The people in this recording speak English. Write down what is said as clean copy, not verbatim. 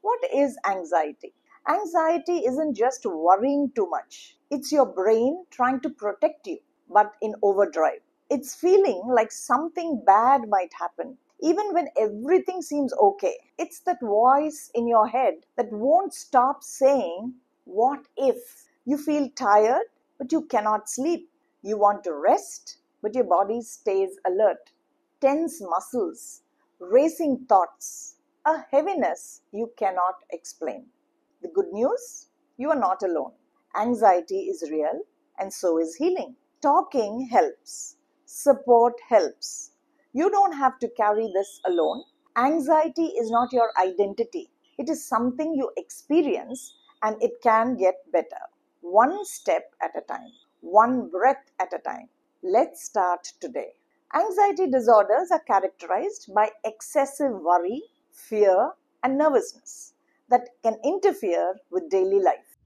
What is anxiety? Anxiety isn't just worrying too much. It's your brain trying to protect you, but in overdrive. It's feeling like something bad might happen, even when everything seems okay. It's that voice in your head that won't stop saying, "What if?" You feel tired, but you cannot sleep. You want to rest, but your body stays alert. Tense muscles, racing thoughts, a heaviness you cannot explain. The good news? You are not alone. Anxiety is real, and so is healing. Talking helps, support helps. You don't have to carry this alone. Anxiety is not your identity, it is something you experience, and it can get better. One step at a time, one breath at a time. Let's start today. Anxiety disorders are characterized by excessive worry, fear, and nervousness that can interfere with daily life.